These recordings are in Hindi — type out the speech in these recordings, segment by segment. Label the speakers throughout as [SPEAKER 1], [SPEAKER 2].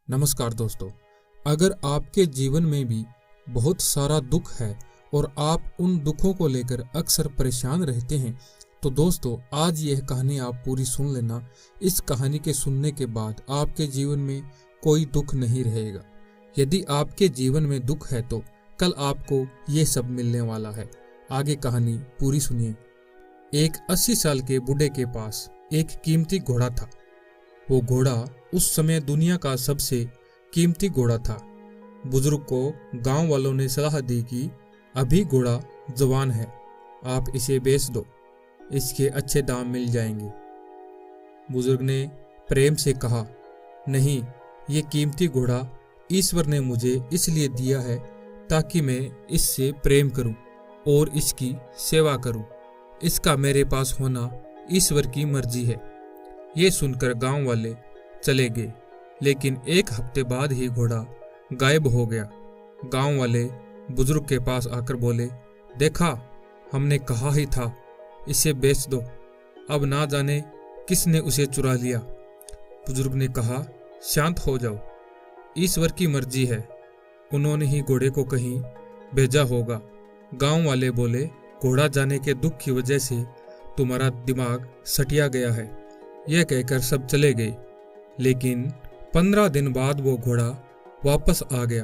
[SPEAKER 1] नमस्कार दोस्तों। अगर आपके जीवन में भी बहुत सारा दुख है और आप उन दुखों को लेकर अक्सर परेशान रहते हैं तो दोस्तों आज यह कहानी आप पूरी सुन लेना। इस कहानी के सुनने के बाद आपके जीवन में कोई दुख नहीं रहेगा। यदि आपके जीवन में दुख है तो कल आपको ये सब मिलने वाला है। आगे कहानी पूरी सुनिए। एक 80 साल के बूढ़े के पास एक कीमती घोड़ा था। वो घोड़ा उस समय दुनिया का सबसे कीमती घोड़ा था। बुजुर्ग को गांव वालों ने सलाह दी कि अभी घोड़ा जवान है, आप इसे बेच दो, इसके अच्छे दाम मिल जाएंगे। बुजुर्ग ने प्रेम से कहा, नहीं, ये कीमती घोड़ा ईश्वर ने मुझे इसलिए दिया है ताकि मैं इससे प्रेम करूं और इसकी सेवा करूं। इसका मेरे पास होना ईश्वर की मर्जी है। ये सुनकर गांव वाले चले गए, लेकिन एक हफ्ते बाद ही घोड़ा गायब हो गया। गांव वाले बुजुर्ग के पास आकर बोले, देखा, हमने कहा ही था इसे बेच दो, अब ना जाने किसने उसे चुरा लिया। बुजुर्ग ने कहा, शांत हो जाओ, ईश्वर की मर्जी है, उन्होंने ही घोड़े को कहीं भेजा होगा। गांव वाले बोले, घोड़ा जाने के दुख की वजह से तुम्हारा दिमाग सटिया गया है। यह कहकर सब चले गए, लेकिन 15 दिन बाद वो घोड़ा वापस आ गया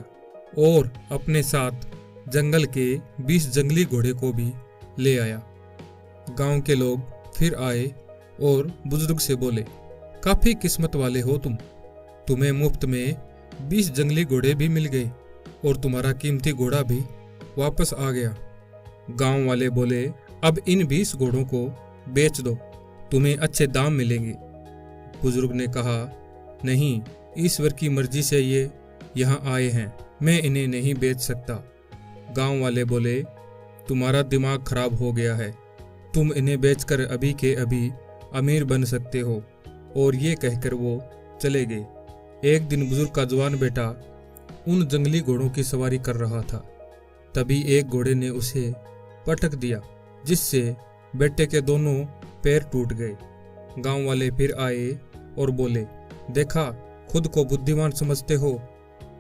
[SPEAKER 1] और अपने साथ जंगल के 20 जंगली घोड़े को भी ले आया। गांव के लोग फिर आए और बुजुर्ग से बोले, काफी किस्मत वाले हो तुम्हें मुफ्त में 20 जंगली घोड़े भी मिल गए और तुम्हारा कीमती घोड़ा भी वापस आ गया। गांव वाले बोले, अब इन 20 घोड़ों को बेच दो, तुम्हें अच्छे दाम मिलेंगे। बुजुर्ग ने कहा, नहीं, ईश्वर की मर्जी से ये यहाँ आए हैं, मैं इन्हें नहीं बेच सकता। गांव वाले बोले, तुम्हारा दिमाग खराब हो गया है, तुम इन्हें बेचकर अभी के अभी अमीर बन सकते हो। और ये कहकर वो चले गए। एक दिन बुजुर्ग का जवान बेटा उन जंगली घोड़ों की सवारी कर रहा था। तभी एक घोड़े ने उसे पटक दिया, जिससे बेटे के दोनों पैर टूट गए। गांव वाले फिर आए और बोले, देखा, खुद को बुद्धिमान समझते हो,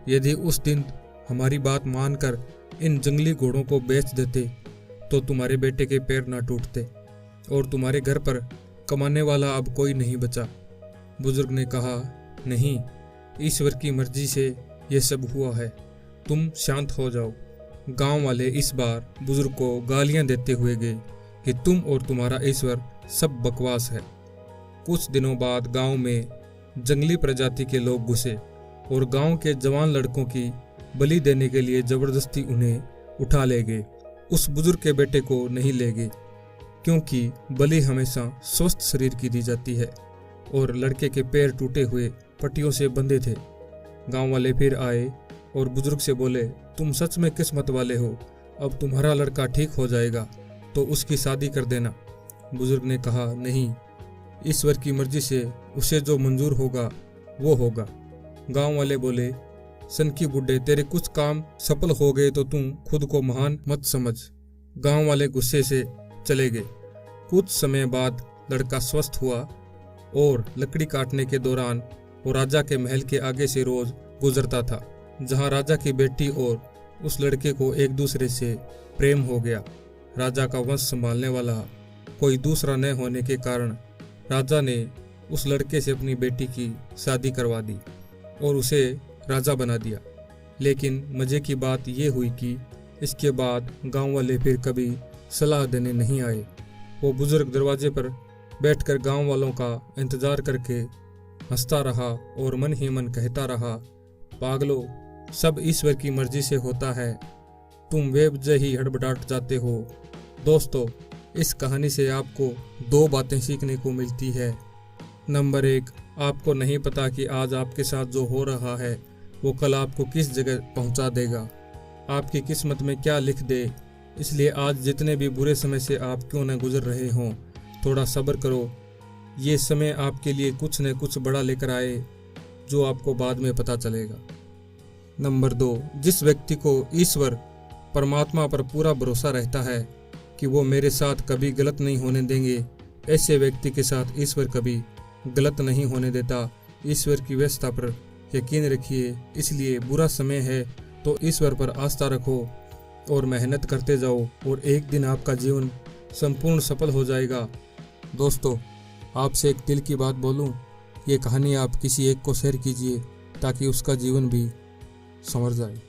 [SPEAKER 1] यदि उस दिन हमारी बात मानकर इन जंगली घोड़ों को बेच देते तो तुम्हारे बेटे के पैर ना टूटते और तुम्हारे घर पर कमाने वाला अब कोई नहीं बचा। बुजुर्ग ने कहा, नहीं, ईश्वर की मर्जी से ये सब हुआ है, तुम शांत हो जाओ। गांव वाले इस बार बुजुर्ग को गालियां देते हुए गए कि तुम और तुम्हारा ईश्वर सब बकवास है। कुछ दिनों बाद गांव में जंगली प्रजाति के लोग घुसे और गांव के जवान लड़कों की बलि देने के लिए जबरदस्ती उन्हें उठा ले गए। उस बुजुर्ग के बेटे को नहीं ले गए, क्योंकि बलि हमेशा स्वस्थ शरीर की दी जाती है और लड़के के पैर टूटे हुए पट्टियों से बंधे थे। गांव वाले फिर आए और बुजुर्ग से बोले, तुम सच में किस्मत वाले हो, अब तुम्हारा लड़का ठीक हो जाएगा तो उसकी शादी कर देना। बुजुर्ग ने कहा, नहीं, ईश्वर की मर्जी से उसे जो मंजूर होगा वो होगा। गांव वाले बोले, सनकी बुड्ढे, तेरे कुछ काम सफल हो गए तो तुम खुद को महान मत समझ। गांव वाले गुस्से से चले गए। कुछ समय बाद लड़का स्वस्थ हुआ और लकड़ी काटने के दौरान वो राजा के महल के आगे से रोज गुजरता था, जहां राजा की बेटी और उस लड़के को एक दूसरे से प्रेम हो गया। राजा का वंश संभालने वाला कोई दूसरा न होने के कारण राजा ने उस लड़के से अपनी बेटी की शादी करवा दी और उसे राजा बना दिया। लेकिन मजे की बात यह हुई कि इसके बाद गांव वाले फिर कभी सलाह देने नहीं आए। वो बुजुर्ग दरवाजे पर बैठकर गांव वालों का इंतजार करके हंसता रहा और मन ही मन कहता रहा, पागलो, सब ईश्वर की मर्जी से होता है, तुम बेवजह ही हड़बड़ाहट जाते हो। दोस्तों, इस कहानी से आपको 2 बातें सीखने को मिलती है। नंबर 1, आपको नहीं पता कि आज आपके साथ जो हो रहा है वो कल आपको किस जगह पहुंचा देगा, आपकी किस्मत में क्या लिख दे। इसलिए आज जितने भी बुरे समय से आप क्यों न गुजर रहे हों, थोड़ा सब्र करो, ये समय आपके लिए कुछ न कुछ बड़ा लेकर आए जो आपको बाद में पता चलेगा। नंबर 2, जिस व्यक्ति को ईश्वर परमात्मा पर पूरा भरोसा रहता है कि वो मेरे साथ कभी गलत नहीं होने देंगे, ऐसे व्यक्ति के साथ ईश्वर कभी गलत नहीं होने देता। ईश्वर की व्यवस्था पर यकीन रखिए। इसलिए बुरा समय है तो ईश्वर पर आस्था रखो और मेहनत करते जाओ और एक दिन आपका जीवन संपूर्ण सफल हो जाएगा। दोस्तों, आपसे एक दिल की बात बोलूं, ये कहानी आप किसी एक को शेयर कीजिए ताकि उसका जीवन भी संवर जाए।